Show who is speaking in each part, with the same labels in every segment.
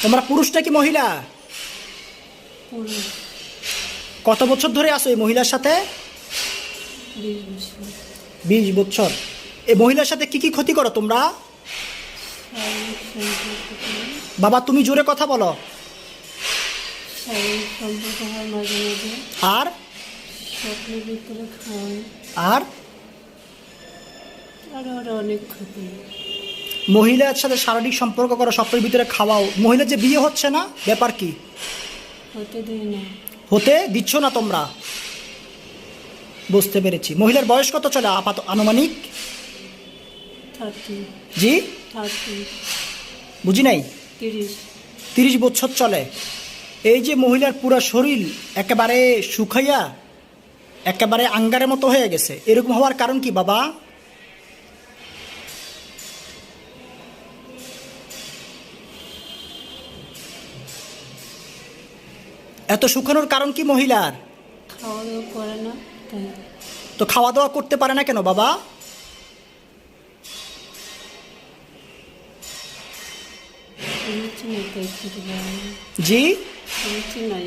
Speaker 1: তোমরা পুরুষ নাকি মহিলা?
Speaker 2: পুরুষ।
Speaker 1: কত বছর ধরে আছো এই মহিলার সাথে?
Speaker 2: 20 বছর।
Speaker 1: 20 বছর। এই মহিলার সাথে কি কি ক্ষতি করো তোমরা?
Speaker 2: শারীরিক সম্পর্ক করে।
Speaker 1: বাবা তুমি জোরে কথা বলো।
Speaker 2: শারীরিক সম্পর্ক হয় মাঝে মাঝে।
Speaker 1: আর
Speaker 2: স্বপ্নের ভিতরে খাওয়াই।
Speaker 1: আর
Speaker 2: আরো অনেক ক্ষতি।
Speaker 1: মহিলার সাথে শারীরিক সম্পর্ক করো, স্বপ্নের ভিতরে খাওয়াও। মহিলা যে বিয়ে হচ্ছে না, ব্যাপার কি?
Speaker 2: হতে দেয় না।
Speaker 1: হতে দিচ্ছ না তোমরা? বুঝতে পেরেছি। মহিলার বয়স কত চলে আনুমানিক?
Speaker 2: 30।
Speaker 1: জি
Speaker 2: 30।
Speaker 1: বুঝি নাই।
Speaker 2: 30।
Speaker 1: 30 বছর চলে। এই যে মহিলার পুরো শরীর একেবারে শুকাইয়া একেবারে আঙ্গারের মতো হয়ে গেছে, এরকম হওয়ার কারণ কি বাবা? এত শুকানোর কারণ কি মহিলার?
Speaker 2: খাওয়া দাওয়া করে না তাই।
Speaker 1: তো খাওয়া দাওয়া করতে পারে না কেন বাবা?
Speaker 2: রুচি নেই তাই খেতে পারে না।
Speaker 1: জি
Speaker 2: রুচি নাই।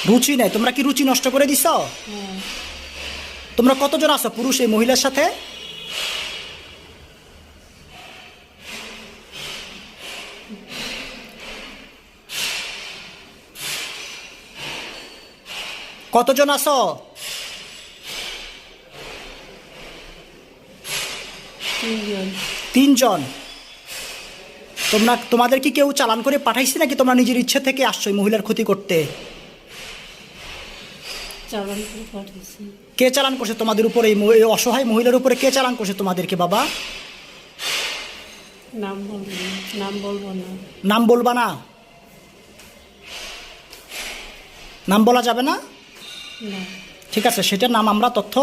Speaker 1: রুচি নেই। তোমরা কি রুচি নষ্ট করে দিছ?
Speaker 2: হ্যাঁ।
Speaker 1: তোমরা কতজন আছো পুরুষ এই মহিলার সাথে? কতজন আছো?
Speaker 2: 3 জন।
Speaker 1: 3 জন। তোমাদের কি কেউ চালান করে পাঠাইছে নাকি তোমরা নিজের ইচ্ছে থেকে আসছো এই মহিলার ক্ষতি করতে?
Speaker 2: চালান করে পাঠিয়েছি।
Speaker 1: কে চালান করছে তোমাদের উপরে? এই অসহায় মহিলার উপরে কে চালান করছে তোমাদেরকে বাবা?
Speaker 2: নাম বলবো না। নাম বলবো না।
Speaker 1: নাম বলবা না? নাম বলা যাবে না?
Speaker 2: না।
Speaker 1: ঠিক আছে, সেটার নাম আমরা তথ্য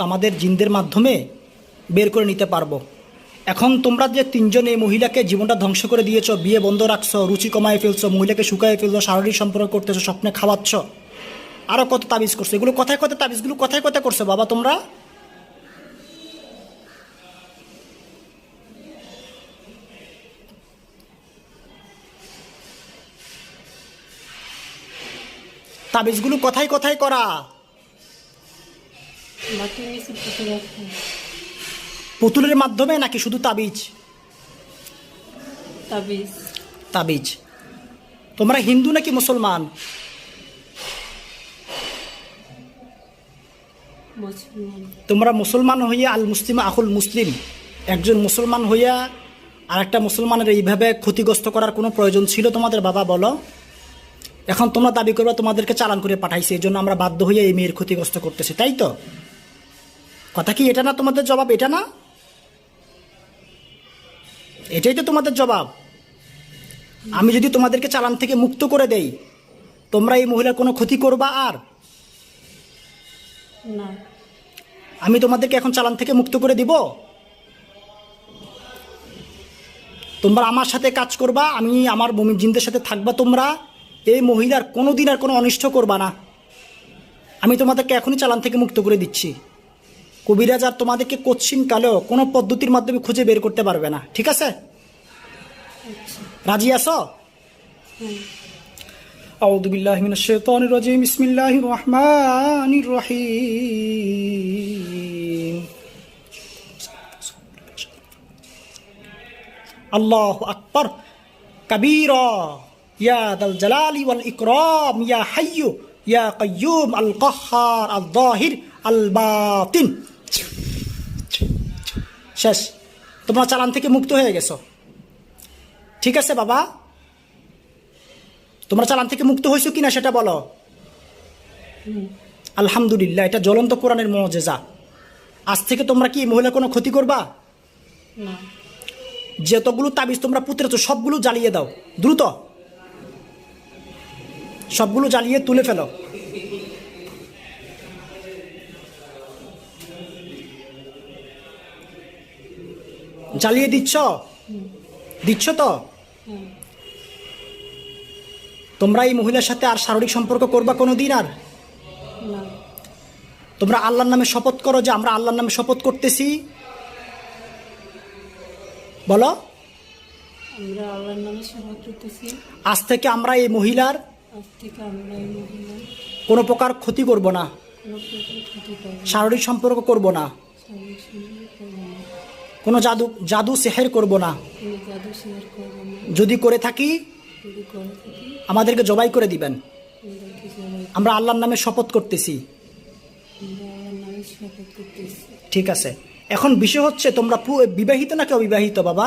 Speaker 1: আমাদের জিনদের মাধ্যমে বের করে নিতে পারবো। এখন তোমরা যে 3 জন এই মহিলাকে জীবনটা ধ্বংস করে দিয়েছো, বিয়ে বন্ধ রাখছো, রুচি কমায় ফেলছো, মহিলাকে শুকায় ফেলছো, শারীরিক সম্পর্ক করতেছো, স্বপ্নে খাওয়াচ্ছ, আরও কত তাবিজ করছো। এগুলো কথায় কথায় তাবিজগুলো কথায় কথায় করছো বাবা তোমরা? তাবিজগুলো কথায় কথায় করা।
Speaker 2: মাটির নিচে পুঁতে রাখা।
Speaker 1: পুতুলের মাধ্যমে নাকি শুধু তাবিজ?
Speaker 2: তাবিজ।
Speaker 1: তাবিজ। তোমরা হিন্দু নাকি মুসলমান?
Speaker 2: মুসলমান।
Speaker 1: তোমরা মুসলমান হইয়া আল মুসলিম আকুল মুসলিম, একজন মুসলমান হইয়া আর একটা মুসলমানের এইভাবে ক্ষতিগ্রস্ত করার কোনো প্রয়োজন ছিল তোমাদের বাবা বলো? এখন তোমরা দাবি করবে তোমাদেরকে চালান করে পাঠাইছে, এই জন্য আমরা বাধ্য হইয়া এই মেয়ের ক্ষতিগ্রস্ত করতেছি, তাই তো? কথা কি এটা না তোমাদের জবাব? এটা না? এটাই তো তোমাদের জবাব। আমি যদি তোমাদেরকে চালান থেকে মুক্ত করে দেই, তোমরা এই মহিলার কোনো ক্ষতি করবা? আর
Speaker 2: না।
Speaker 1: আমি তোমাদেরকে এখন চালান থেকে মুক্ত করে দিব? তোমরা আমার সাথে কাজ করবা, আমি আমার মুমিন জিনদের সাথে থাকবা, তোমরা এই মহিলার কোনো দিন আর কোনো অনিষ্ট করবা না। আমি তোমাদেরকে এখনই চালান থেকে মুক্ত করে দিচ্ছি। কবিরাজ আর তোমাদেরকে কোচ্ছিন কালেও কোনো পদ্ধতির মাধ্যমে খুঁজে বের করতে পারবে না, ঠিক আছে?
Speaker 2: আচ্ছা।
Speaker 1: রাজি আছো?
Speaker 2: হ্যাঁ।
Speaker 1: আউযু বিল্লাহি মিনাশ শাইতানির রাজিম। বিসমিল্লাহির রহমানির রহিম। আল্লাহু আকবার কাবীরা ইয়া দাল জালালি ওয়াল ইকরাম ইয়া হাইয়্যু ইয়া কাইয়্যুম আল কাহ্হার আল যাহির আল বাতিন। শেষ। তোমরা চালান থেকে মুক্ত হয়ে গেছো, ঠিক আছে বাবা? তোমরা চালান থেকে মুক্ত হয়েছো কিনা সেটা বলো। আলহামদুলিল্লাহ, এটা জ্বলন্ত কোরআনের মুআজিজা। আজ থেকে তোমরা কি মহিলার কোনো ক্ষতি করবা?
Speaker 2: না।
Speaker 1: যতগুলো তাবিজ তোমরা পুঁতেছো সবগুলো জ্বালিয়ে দাও, দ্রুত সবগুলো জ্বালিয়ে তুলে ফেলো। জ্বালিয়ে দিচ্ছ? দিচ্ছ তো?
Speaker 2: হ্যাঁ।
Speaker 1: তোমরা এই মহিলার সাথে আর শারীরিক সম্পর্ক করবা কোনো দিন? আর
Speaker 2: না।
Speaker 1: তোমরা আল্লাহর নামে শপথ করো যে আমরা আল্লাহর নামে শপথ করতেছি, বলো।
Speaker 2: আমরা আল্লাহর নামে সেবা করতেছি।
Speaker 1: আজ থেকে আমরা এই মহিলার
Speaker 2: আজ থেকে আমরা এই মহিলা
Speaker 1: কোনো প্রকার ক্ষতি করব না,
Speaker 2: কোনো প্রকার ক্ষতি করব না,
Speaker 1: শারীরিক সম্পর্ক করব না,
Speaker 2: শারীরিক সম্পর্ক করব না,
Speaker 1: কোনো জাদু সেহের করব না।
Speaker 2: কোনো জাদু শেয়ার করব না।
Speaker 1: যদি করে থাকি
Speaker 2: যদি করে থাকি
Speaker 1: আমাদেরকে জবাই করে দিবেন।
Speaker 2: আমাদেরকে সবাই
Speaker 1: আমরা আল্লাহর নামে শপথ করতেছি।
Speaker 2: আমরা আল্লাহর নামে শপথ করতেছি।
Speaker 1: ঠিক আছে, এখন বিষয় হচ্ছে তোমরা বিবাহিত নাকি অবিবাহিত বাবা?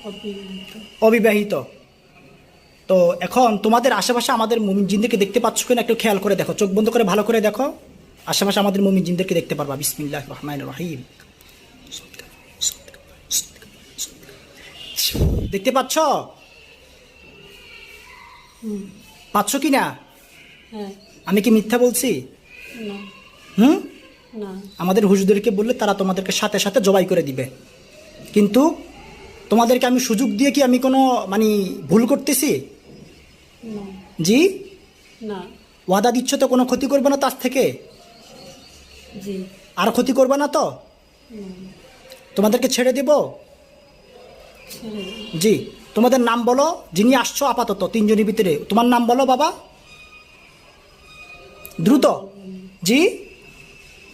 Speaker 2: অবিবাহিত।
Speaker 1: অবিবাহিত। তো এখন তোমাদের আশেপাশে আমাদের মুমিন জিনদেরকে দেখতে পাচ্ছ কিনা একটু খেয়াল করে দেখো, চোখ বন্ধ করে ভালো করে দেখো, আশেপাশে আমাদের মুমিন জিনদেরকে দেখতে পারবা। বিসমিল্লাহির রহমানির রহিম। দেখতে পাচ্ছ? পাচ্ছ কি না?
Speaker 2: হ্যাঁ।
Speaker 1: আমি কি মিথ্যা বলছি?
Speaker 2: না।
Speaker 1: হুম?
Speaker 2: না।
Speaker 1: আমাদের হুজুরদেরকে বললে তারা তোমাদেরকে সাথে সাথে জবাই করে দিবে। কিন্তু তোমাদেরকে আমি সুযোগ দিয়ে কি আমি কোনো মানে ভুল করতেছি?
Speaker 2: না।
Speaker 1: জি?
Speaker 2: না।
Speaker 1: ওয়াদা দিচ্ছ তো কোনো ক্ষতি করবে না তার থেকে?
Speaker 2: জি।
Speaker 1: আর ক্ষতি করবে না তো?
Speaker 2: না।
Speaker 1: তোমাদেরকে ছেড়ে দেব?
Speaker 2: ছেড়ে দিন।
Speaker 1: জি। তোমাদের নাম বলো, যিনি আসছো আপাতত তিনজনের ভিতরে তোমার নাম বলো বাবা, দ্রুত। জি?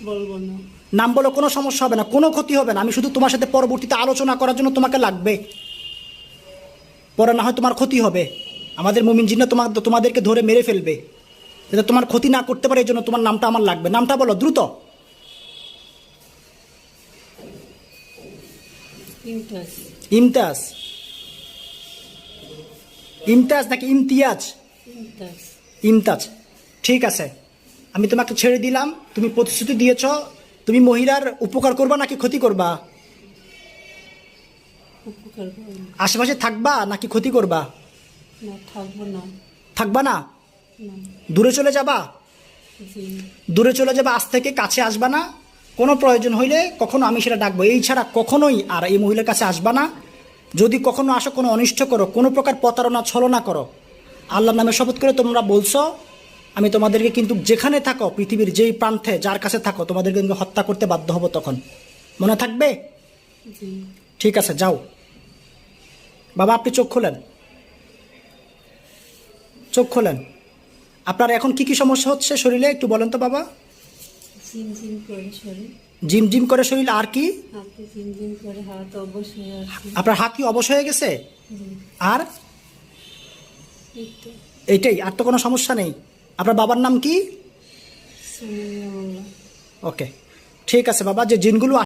Speaker 2: বলবো না।
Speaker 1: নাম বলো, কোনো সমস্যা হবে না, কোনো ক্ষতি হবে না। আমি শুধু তোমার সাথে পরবর্তীতে আলোচনা করার জন্য তোমাকে লাগবে, পরে না হয় তোমার ক্ষতি হবে। আমাদের মুমিন জিন্না তোমাদেরকে ধরে মেরে ফেলবে, যাতে তোমার ক্ষতি না করতে পারে এই জন্য তোমার নামটা আমার লাগবে। নামটা বলো দ্রুত।
Speaker 2: ইমতাজ।
Speaker 1: ইমতাজ। ইমতাজ নাকি ইমতিয়াজ?
Speaker 2: ইমতাজ।
Speaker 1: ইমতাজ। ঠিক আছে, আমি তোমাকে ছেড়ে দিলাম। তুমি প্রতিশ্রুতি দিয়েছ তুমি মহিলার উপকার করবা নাকি ক্ষতি করবা?
Speaker 2: উপকার করবো না।
Speaker 1: আশেপাশে থাকবা নাকি ক্ষতি করবা?
Speaker 2: না, থাকবো না।
Speaker 1: থাকবা না?
Speaker 2: না।
Speaker 1: দূরে চলে যাবা?
Speaker 2: জি।
Speaker 1: দূরে চলে যাবে, আজ থেকে কাছে আসবা না। কোনো প্রয়োজন হইলে কখনো আমি সেটা ডাকবো, এই ছাড়া কখনোই আর এই মহিলার কাছে আসবা না। যদি কখনো আসো কোনো অনিষ্ট করো, কোনো প্রকার প্রতারণা ছলনা করো, আল্লাহর নামে শপথ করে তোমরা বলছো, আমি তোমাদেরকে কিন্তু যেখানে থাকো পৃথিবীর যেই প্রান্তে যার কাছে থাকো তোমাদেরকে কিন্তু হত্যা করতে বাধ্য হব। তখন মনে থাকবে?
Speaker 2: জি।
Speaker 1: ঠিক আছে, যাও বাবা। আপনি চোখ খোলেন, চোখ খোলেন। আপনার এখন কি কি সমস্যা হচ্ছে শরীরে একটু বলেন তো বাবা?
Speaker 2: ঝিমঝিম করে শরীর।
Speaker 1: জিম জিম করে শরীর, আর কি?
Speaker 2: হাতে ঝিমঝিম করে, হাত অবশ্যই আছে।
Speaker 1: আপনার হাত কি অবশ হয়ে গেছে?
Speaker 2: জি।
Speaker 1: আর
Speaker 2: এই তো।
Speaker 1: এইটাই, আর তো কোনো সমস্যা নেই। আপনার বাবার নাম কি?
Speaker 2: সুমিয়া মোল্লা।
Speaker 1: ওকে, ঠিক আছে বাবা। যে জিনগুলো